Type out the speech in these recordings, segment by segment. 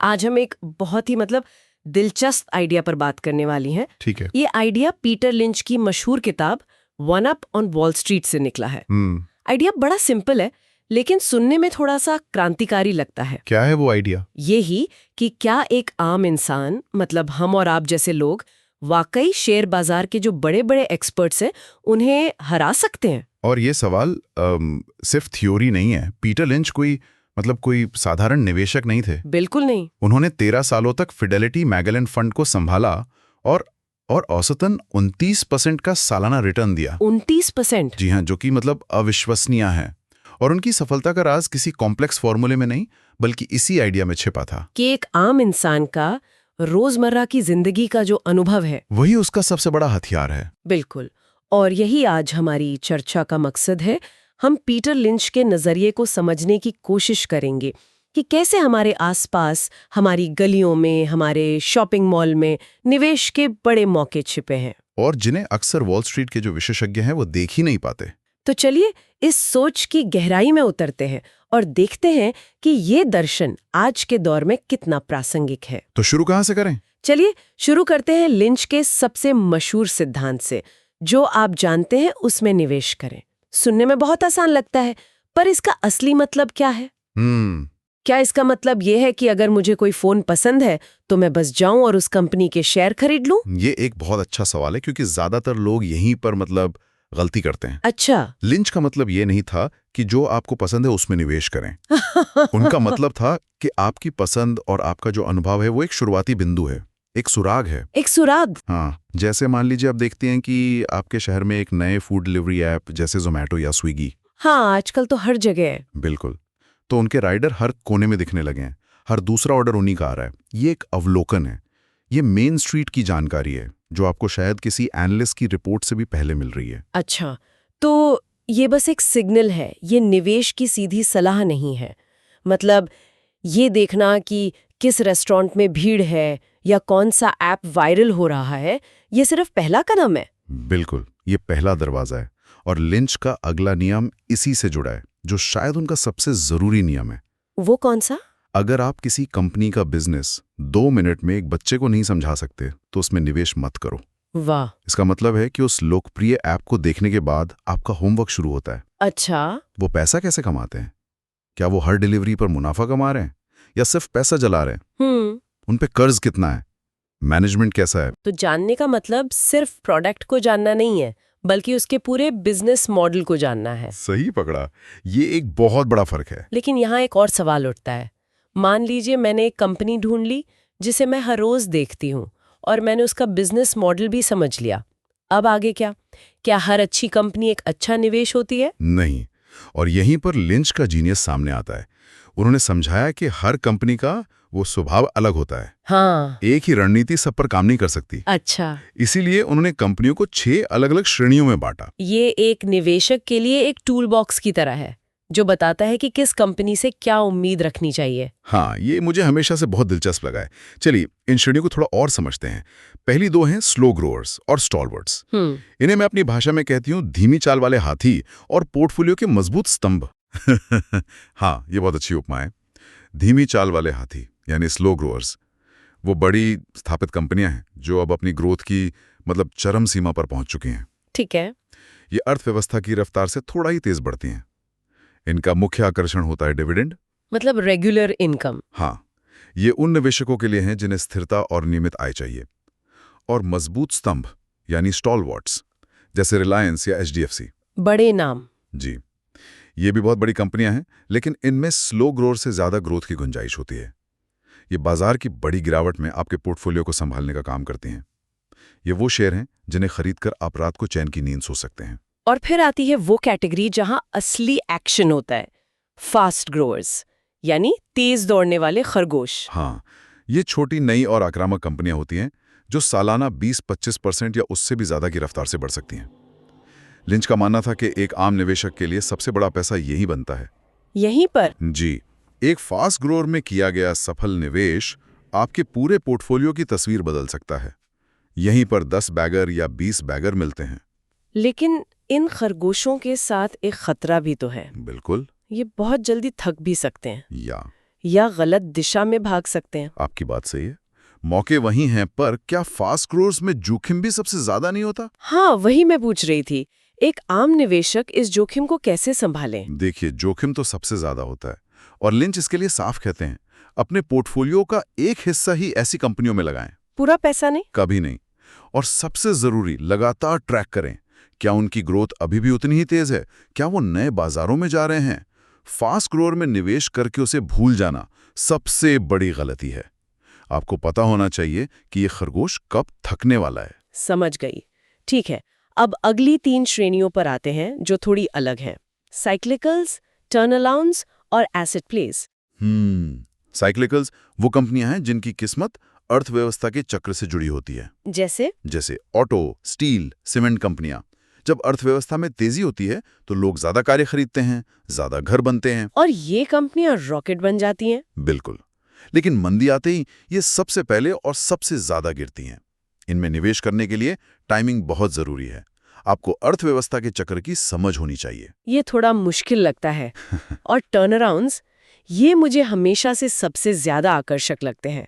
आज हम एक बहुत ही दिलचस्प आइडिया पर बात करने वाली हैं। ठीक है। ये आइडिया पीटर लिंच की मशहूर किताब one up on wall street से निकला है। आइडिया बड़ा सिंपल है, लेकिन सुनने में थोड़ा सा क्रांतिकारी लगता है। क्या है वो आइडिया? ये ही कि क्या एक आम इंसान, हम और आप जैसे लोग, वाकई शेयर बाजार के जो बड़े बड़े एक्सपर्ट्स हैं उन्हें हरा सकते हैं? और ये सवाल सिर्फ थ्योरी नहीं है। पीटर लिंच कोई साधारण निवेशक नहीं थे। बिल्कुल नहीं। उन्होंने 13 सालों तक फिडेलिटी मैगेलन फंड को संभाला और औसतन 29% का सालाना रिटर्न दिया। 29%? जी हाँ, जो कि अविश्वसनीय है। और उनकी सफलता का राज किसी कॉम्प्लेक्स फॉर्मूले में नहीं, बल्कि इसी आइडिया में छिपा था कि एक आम इंसान का रोजमर्रा की जिंदगी का जो अनुभव है वही उसका सबसे बड़ा हथियार है। बिल्कुल। और यही आज हमारी चर्चा का मकसद है। हम पीटर लिंच के नजरिए को समझने की कोशिश करेंगे कि कैसे हमारे आसपास, हमारी गलियों में, हमारे शॉपिंग मॉल में निवेश के बड़े मौके छिपे हैं और जिन्हें अक्सर वॉल स्ट्रीट के जो विशेषज्ञ हैं वो देख ही नहीं पाते। तो चलिए इस सोच की गहराई में उतरते हैं और देखते हैं कि ये दर्शन आज के दौर में कितना प्रासंगिक है। तो शुरू कहाँ से करें? चलिए शुरू करते हैं लिंच के सबसे मशहूर सिद्धांत से, जो आप जानते हैं उसमें निवेश करें। सुनने में बहुत आसान लगता है, पर इसका असली मतलब क्या है? क्या इसका मतलब ये है कि अगर मुझे कोई फोन पसंद है तो मैं बस जाऊं और उस कंपनी के शेयर खरीद लूं? ये एक बहुत अच्छा सवाल है, क्योंकि ज्यादातर लोग यहीं पर गलती करते हैं। अच्छा। लिंच का मतलब ये नहीं था कि जो आपको पसंद है उसमें निवेश करें। उनका मतलब था कि आपकी पसंद और आपका जो अनुभव है वो एक शुरुआती बिंदु है, एक सुराग है। एक सुराग? हाँ, जैसे मान लीजिए आप देखते हैं कि आपके शहर में एक नए फूड डिलीवरी ऐप जैसे जोमेटो या स्विगी। हाँ, आजकल तो हर जगह है। बिल्कुल। तो उनके राइडर हर कोने में दिखने लगे हैं, हर दूसरा ऑर्डर उन्हीं का आ रहा है। ये एक अवलोकन है, ये मेन स्ट्रीट की जानकारी है जो आपको शायद किसी एनालिस्ट की रिपोर्ट से भी पहले मिल रही है। अच्छा, तो ये बस एक सिग्नल है, ये निवेश की सीधी सलाह नहीं है। ये देखना कि किस रेस्टोरेंट में भीड़ है या कौन सा ऐप वायरल हो रहा है, ये सिर्फ पहला कदम है। बिल्कुल, ये पहला दरवाजा है। और लिंच का अगला नियम इसी से जुड़ा है, जो शायद उनका सबसे जरूरी नियम है। वो कौन सा? अगर आप किसी कंपनी का बिजनेस 2 मिनट में एक बच्चे को नहीं समझा सकते तो उसमें निवेश मत करो। वाह। इसका मतलब है कि उस लोकप्रिय ऐप को देखने के बाद आपका होमवर्क शुरू होता है। अच्छा। वो पैसा कैसे कमाते हैं? क्या वो हर डिलीवरी पर मुनाफा कमा रहे हैं या सिर्फ पैसा जला रहे हैं? उन पे कर्ज कितना है? मैनेजमेंट कैसा है? तो जानने का मतलब सिर्फ प्रोडक्ट को जानना नहीं है, बल्कि उसके पूरे बिजनेस मॉडल को जानना है। सही पकड़ा। ये एक बहुत बड़ा फर्क है। लेकिन यहाँ एक और सवाल उठता है। मान लीजिए मैंने एक कंपनी ढूंढ ली जिसे मैं हर रोज देखती हूँ और मैंने उसका बिजनेस मॉडल भी समझ लिया। अब आगे क्या? क्या हर अच्छी कंपनी एक अच्छा निवेश होती है? नहीं। और यहीं पर लिंच का जीनियस सामने आता है। उन्होंने समझाया कि हर कंपनी का वो स्वभाव अलग होता है। हाँ। एक ही रणनीति सब पर काम नहीं कर सकती। अच्छा। इसीलिए उन्होंने कंपनियों को 6 अलग-अलग श्रेणियों में बांटा। ये एक निवेशक के लिए एक टूल बॉक्स की तरह है, जो बताता है कि किस कंपनी से क्या उम्मीद रखनी चाहिए। हाँ, ये मुझे हमेशा से बहुत दिलचस्प लगा है। चलिए इन श्रेणियों को थोड़ा और समझते हैं। पहली 2 हैं स्लो ग्रोअर्स और स्टॉलवर्ड्स। इन्हें मैं अपनी भाषा में कहती हूँ धीमी चाल वाले हाथी और पोर्टफोलियो के मजबूत स्तंभ। हाँ, ये बहुत अच्छी उपमा है। धीमी चाल वाले हाथी यानी स्लो ग्रोअर्स, वो बड़ी स्थापित कंपनियां हैं जो अब अपनी ग्रोथ की चरम सीमा पर पहुंच चुकी हैं। ठीक है। ये अर्थव्यवस्था की रफ्तार से थोड़ा ही तेज बढ़ती हैं। इनका मुख्य आकर्षण होता है डिविडेंड, रेगुलर इनकम। हाँ, ये उन निवेशकों के लिए हैं जिन्हें स्थिरता और नियमित आय चाहिए। और मजबूत स्तंभ यानी स्टॉलवर्ट्स, जैसे रिलायंस या एचडीएफसी। बड़े नाम। जी, ये भी बहुत बड़ी कंपनियां हैं, लेकिन इनमें स्लो ग्रोथ से ज्यादा ग्रोथ की गुंजाइश होती है। ये बाजार की बड़ी गिरावट में आपके पोर्टफोलियो को संभालने का काम करती हैं। ये वो शेयर हैं जिन्हें खरीदकर आप रात को चैन की नींद सो सकते हैं। और फिर आती है वो कैटेगरी जहां असली एक्शन होता है, फास्ट ग्रोअर्स यानी तेज दौड़ने वाले खरगोश। हाँ, ये छोटी नई और आक्रामक कंपनियां होती हैं जो सालाना 20-25% या उससे भी ज्यादा की रफ्तार से बढ़ सकती हैं। लिंच का मानना था कि एक आम निवेशक के लिए सबसे बड़ा पैसा यही बनता है। यहीं पर? जी, एक फास्ट ग्रोअर में किया गया सफल निवेश आपके पूरे पोर्टफोलियो की तस्वीर बदल सकता है। यहीं पर 10 बैगर या 20 बैगर मिलते हैं। लेकिन इन खरगोशों के साथ एक खतरा भी तो है। बिल्कुल। ये बहुत जल्दी थक भी सकते हैं। या या गलत दिशा में भाग सकते हैं। आपकी बात सही है, मौके वही हैं, पर क्या फास्ट ग्रोर्स में जोखिम भी सबसे ज्यादा नहीं होता? हाँ, वही मैं पूछ रही थी। एक आम निवेशक इस जोखिम को कैसे संभालें? देखिए, जोखिम तो सबसे ज्यादा होता है और लिंच इसके लिए साफ कहते हैं, अपने पोर्टफोलियो का एक हिस्सा ही ऐसी कंपनियों में लगाएं। पूरा पैसा नहीं? कभी नहीं। और सबसे जरूरी, लगातार ट्रैक करें, क्या उनकी ग्रोथ अभी भी उतनी ही तेज है, क्या वो नए बाजारों में जा रहे हैं। फास्ट ग्रोअर में निवेश करके उसे भूल जाना सबसे बड़ी गलती है। आपको पता होना चाहिए कि ये खरगोश कब थकने वाला है। समझ गई। ठीक है, अब अगली 3 श्रेणियों पर आते हैं जो थोड़ी अलग हैं। साइक्लिकल्स, टर्नअराउंड्स और एसेट प्लेस। साइक्लिकल्स वो कंपनियां हैं जिनकी किस्मत अर्थव्यवस्था के चक्र से जुड़ी होती है। जैसे ऑटो, स्टील, सीमेंट कंपनियां। जब अर्थव्यवस्था में तेजी होती है तो लोग ज्यादा कारें खरीदते हैं, ज्यादा घर बनते हैं। और ये कंपनियां रॉकेट बन जाती हैं। बिल्कुल। लेकिन मंदी आते ही ये सबसे पहले और सबसे ज्यादा गिरती हैं। इनमें निवेश करने के लिए टाइमिंग बहुत जरूरी है। आपको अर्थव्यवस्था के चक्र की समझ होनी चाहिए। ये थोड़ा मुश्किल लगता है। और टर्नअराउंड्स, ये मुझे हमेशा से सबसे ज्यादा आकर्षक लगते हैं।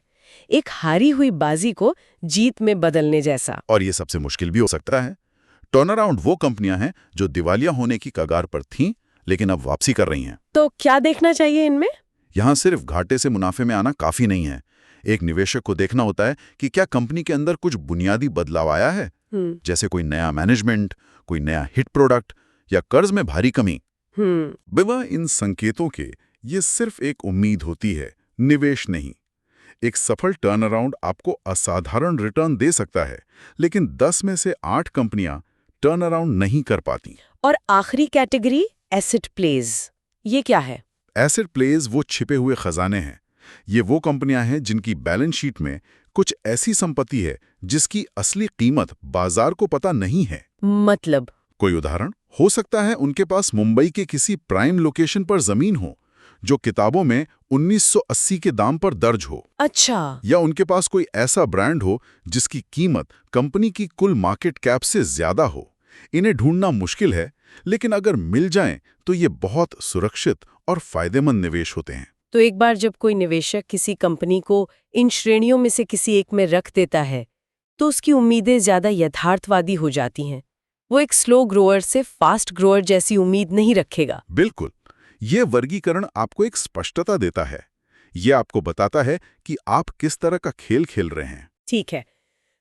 एक हारी हुई बाजी को जीत में बदलने जैसा। और ये सबसे मुश्किल भी हो सकता है। टर्नअराउंड वो कंपनियां हैं जो दिवालिया होने की कगार पर थीं, लेकिन अब वापसी कर रही हैं। तो क्या देखना चाहिए इनमें? यहां सिर्फ घाटे से मुनाफे में आना काफी नहीं है। एक निवेशक को देखना होता है कि क्या कंपनी के अंदर कुछ बुनियादी बदलाव आया है, जैसे कोई नया मैनेजमेंट, कोई नया हिट प्रोडक्ट या कर्ज में भारी कमी। बिना इन संकेतों के ये सिर्फ एक उम्मीद होती है, निवेश नहीं। एक सफल टर्न अराउंड आपको असाधारण रिटर्न दे सकता है, लेकिन 10 में से 8 कंपनियां टर्न अराउंड नहीं कर पाती। और आखिरी कैटेगरी एसेट प्लेज, ये क्या है? एसेट प्लेज वो छिपे हुए खजाने हैं। ये वो कंपनियां हैं जिनकी बैलेंस शीट में कुछ ऐसी संपत्ति है जिसकी असली कीमत बाजार को पता नहीं है। मतलब? कोई उदाहरण हो सकता है उनके पास मुंबई के किसी प्राइम लोकेशन पर जमीन हो जो किताबों में 1980 के दाम पर दर्ज हो। अच्छा। या उनके पास कोई ऐसा ब्रांड हो जिसकी कीमत कंपनी की कुल मार्केट कैप से ज्यादा हो। इन्हें ढूंढना मुश्किल है, लेकिन अगर मिल जाएं तो ये बहुत सुरक्षित और फायदेमंद निवेश होते हैं। तो एक बार जब कोई निवेशक किसी कंपनी को इन श्रेणियों में से किसी एक में रख देता है, तो उसकी उम्मीदें ज्यादा यथार्थवादी हो जाती हैं। वो एक स्लो ग्रोअर से फास्ट ग्रोअर जैसी उम्मीद नहीं रखेगा। बिल्कुल। ये वर्गीकरण आपको एक स्पष्टता देता है। ये आपको बताता है कि आप किस तरह का खेल खेल रहे हैं। ठीक है,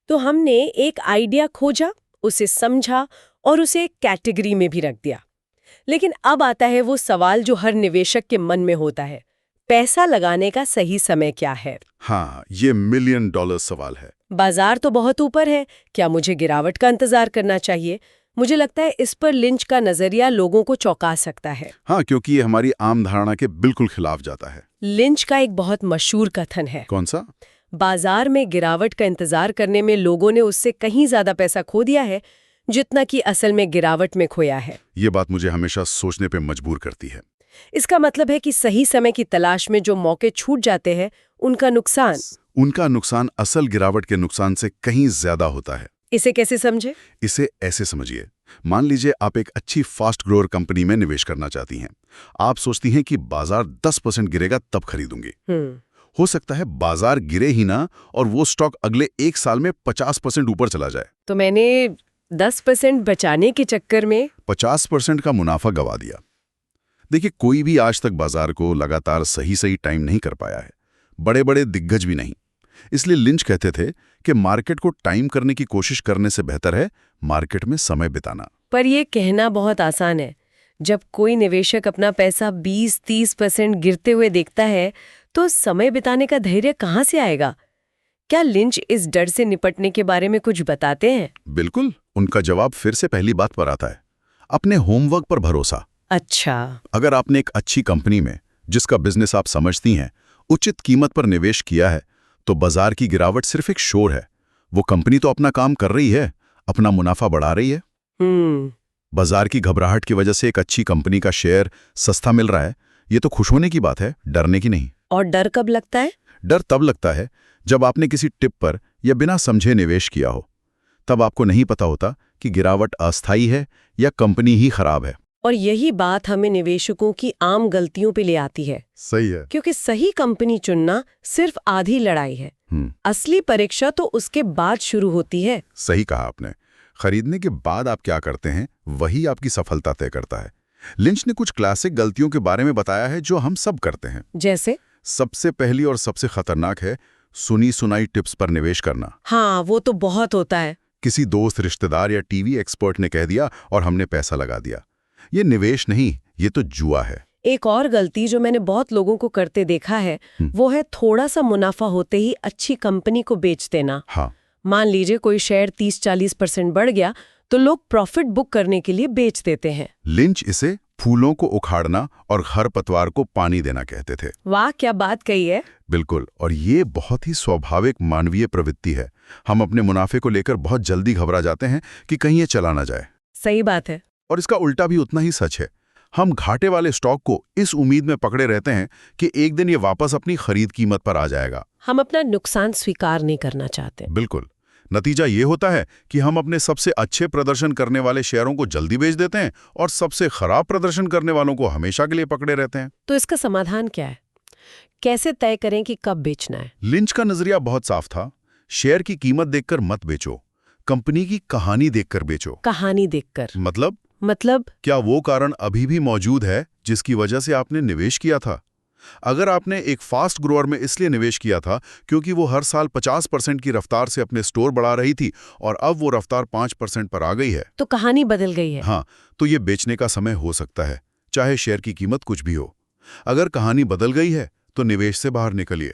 तो हमने एक आइडिया खोजा, उसे समझा और उसे एक कैटेगरी में भी रख दिया। लेकिन अब आता है वो सवाल जो हर निवेशक के मन में होता है, पैसा लगाने का सही समय क्या है? हाँ, ये $1 मिलियन सवाल है। बाजार तो बहुत ऊपर है, क्या मुझे गिरावट का इंतजार करना चाहिए? मुझे लगता है इस पर लिंच का नजरिया लोगों को चौंका सकता है। हाँ, क्योंकि ये हमारी आम धारणा के बिल्कुल खिलाफ जाता है। लिंच का एक बहुत मशहूर कथन है। कौन सा? बाजार में गिरावट का इंतजार करने में लोगों ने उससे कहीं ज्यादा पैसा खो दिया है जितना कि असल में गिरावट में खोया है। ये बात मुझे हमेशा सोचने पे मजबूर करती है। इसका मतलब है कि सही समय की तलाश में जो मौके छूट जाते हैं, उनका नुकसान असल गिरावट के नुकसान से कहीं ज्यादा होता है। इसे कैसे समझे? इसे ऐसे समझिए, मान लीजिए आप एक अच्छी फास्ट ग्रोअर कंपनी में निवेश करना चाहती हैं। आप सोचती हैं कि बाजार 10% गिरेगा तब खरीदूंगी। हो सकता है बाजार गिरे ही ना और वो स्टॉक अगले 1 साल में 50% ऊपर चला जाए। तो मैंने 10% बचाने के चक्कर में 50% का मुनाफा गवा दिया। देखिए, कोई भी आज तक बाजार को लगातार सही टाइम नहीं कर पाया है, बड़े बड़े दिग्गज भी नहीं। इसलिए लिंच कहते थे कि मार्केट को टाइम करने की कोशिश करने से बेहतर है मार्केट में समय बिताना। पर यह कहना बहुत आसान है। जब कोई निवेशक अपना पैसा 20-30% गिरते हुए देखता है तो समय बिताने का धैर्य कहाँ से आएगा? क्या लिंच इस डर से निपटने के बारे में कुछ बताते हैं? बिल्कुल। उनका जवाब फिर से पहली बात पर आता है, अपने होमवर्क पर भरोसा। अच्छा। अगर आपने एक अच्छी कंपनी में, जिसका बिजनेस आप समझती हैं, उचित कीमत पर निवेश किया है, तो बाजार की गिरावट सिर्फ एक शोर है। वो कंपनी तो अपना काम कर रही है, अपना मुनाफा बढ़ा रही है। बाजार की घबराहट की वजह से एक अच्छी कंपनी का शेयर सस्ता मिल रहा है, ये तो खुश होने की बात है, डरने की नहीं। और डर कब लगता है? डर तब लगता है जब आपने किसी टिप पर या बिना समझे निवेश किया हो। तब आपको नहीं पता होता कि गिरावट अस्थायी है या कंपनी ही खराब है। और यही बात हमें निवेशकों की आम गलतियों पे ले आती है, सही है। क्योंकि सही कंपनी चुनना सिर्फ आधी लड़ाई है। असली परीक्षा तो उसके बाद शुरू होती है। सही कहा आपने। खरीदने के बाद आप क्या करते हैं वही आपकी सफलता तय करता है। लिंच ने कुछ क्लासिक गलतियों के बारे में बताया है जो हम सब करते हैं। जैसे? सबसे पहली और सबसे खतरनाक है सुनी सुनाई टिप्स पर निवेश करना। हाँ, वो तो बहुत होता है। किसी दोस्त, रिश्तेदार या टीवी एक्सपर्ट ने कह दिया और हमने पैसा लगा दिया। ये निवेश नहीं, ये तो जुआ है। एक और गलती जो मैंने बहुत लोगों को करते देखा है वो है थोड़ा सा मुनाफा होते ही अच्छी कंपनी को बेच देना। हाँ। मान लीजिए कोई शेयर 30-40% बढ़ गया तो लोग प्रॉफिट बुक करने के लिए बेच देते हैं। लिंच इसे फूलों को उखाड़ना और खरपतवार को पानी देना कहते थे। वाह, क्या बात कही है। बिल्कुल, और ये बहुत ही स्वाभाविक मानवीय प्रवृत्ति है। हम अपने मुनाफे को लेकर बहुत जल्दी घबरा जाते हैं कि कहीं ये चला ना जाए। सही बात है। और इसका उल्टा भी उतना ही सच है। हम घाटे वाले स्टॉक को इस उम्मीद में पकड़े रहते हैं कि एक दिन ये वापस अपनी खरीद कीमत पर आ जाएगा। हम अपना नुकसान स्वीकार नहीं करना चाहते। बिल्कुल। नतीजा ये होता है कि हम अपने सबसे अच्छे प्रदर्शन करने वाले शेयरों को जल्दी बेच देते हैं और सबसे खराब प्रदर्शन करने वालों को हमेशा के लिए पकड़े रहते हैं। तो इसका समाधान क्या है? कैसे तय करें कि कब बेचना है? लिंच का नजरिया बहुत साफ था। शेयर की कीमत देखकर मत बेचो, कंपनी की कहानी देखकर बेचो। कहानी देखकर मतलब क्या वो कारण अभी भी मौजूद है जिसकी वजह से आपने निवेश किया था? अगर आपने एक फास्ट ग्रोअर में इसलिए निवेश किया था क्योंकि वो हर साल 50% की रफ्तार से अपने स्टोर बढ़ा रही थी और अब वो रफ्तार 5% पर आ गई है, तो कहानी बदल गई है। हाँ, तो ये बेचने का समय हो सकता है, चाहे शेयर की कीमत कुछ भी हो। अगर कहानी बदल गई है तो निवेश से बाहर निकलिए,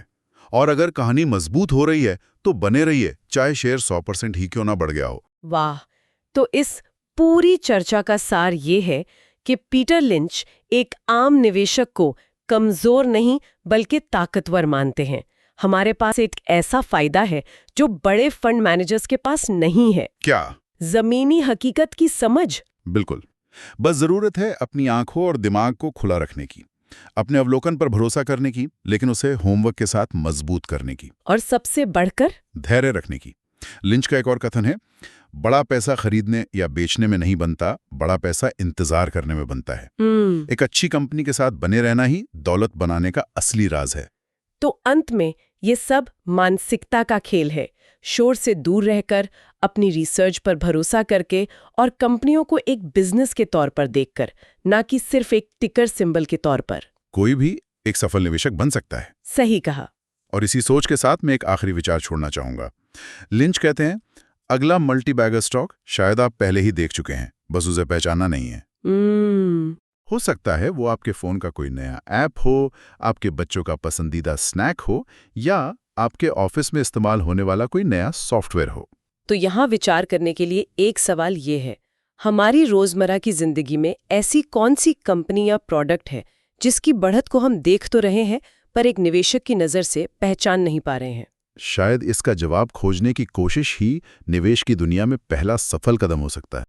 और अगर कहानी मजबूत हो रही है तो बने रहिए, चाहे शेयर 100% ही क्यों ना बढ़ गया हो। वाह, तो इस पूरी चर्चा का सार ये है कि पीटर लिंच एक आम निवेशक को कमजोर नहीं बल्कि ताकतवर मानते हैं। हमारे पास एक ऐसा फायदा है जो बड़े फंड मैनेजर्स के पास नहीं है। क्या? जमीनी हकीकत की समझ। बिल्कुल। बस जरूरत है अपनी आंखों और दिमाग को खुला रखने की, अपने अवलोकन पर भरोसा करने की, लेकिन उसे होमवर्क के साथ मजबूत करने की, और सबसे बढ़कर धैर्य रखने की। लिंच का एक और कथन है, बड़ा पैसा खरीदने या बेचने में नहीं बनता, बड़ा पैसा इंतजार करने में बनता है। एक अच्छी कंपनी के साथ बने रहना ही दौलत बनाने का असली राज है। तो अंत में ये सब मानसिकता का खेल है। शोर से दूर रहकर, अपनी रिसर्च पर भरोसा करके और कंपनियों को एक बिजनेस के तौर पर देखकर, ना कि सिर्फ एक टिकर सिंबल के तौर पर। कोई भी एक सफल निवेशक बन सकता है। सही कहा। और इसी सोच के साथ मैं एक आखिरी विचार छोड़ना चाहूंगा। लिंच कहते हैं, अगला मल्टी बैगर स्टॉक शायद आप पहले ही देख चुके हैं, बस उसे पहचाना नहीं है। हो सकता है वो आपके फोन का कोई नया ऐप हो, आपके बच्चों का पसंदीदा स्नैक हो, या आपके ऑफिस में इस्तेमाल होने वाला कोई नया सॉफ्टवेयर हो। तो यहाँ विचार करने के लिए एक सवाल ये है, हमारी रोजमर्रा की जिंदगी में ऐसी कौन सी कंपनी या प्रोडक्ट है जिसकी बढ़त को हम देख तो रहे हैं पर एक निवेशक की नज़र से पहचान नहीं पा रहे हैं? शायद इसका जवाब खोजने की कोशिश ही निवेश की दुनिया में पहला सफल कदम हो सकता है।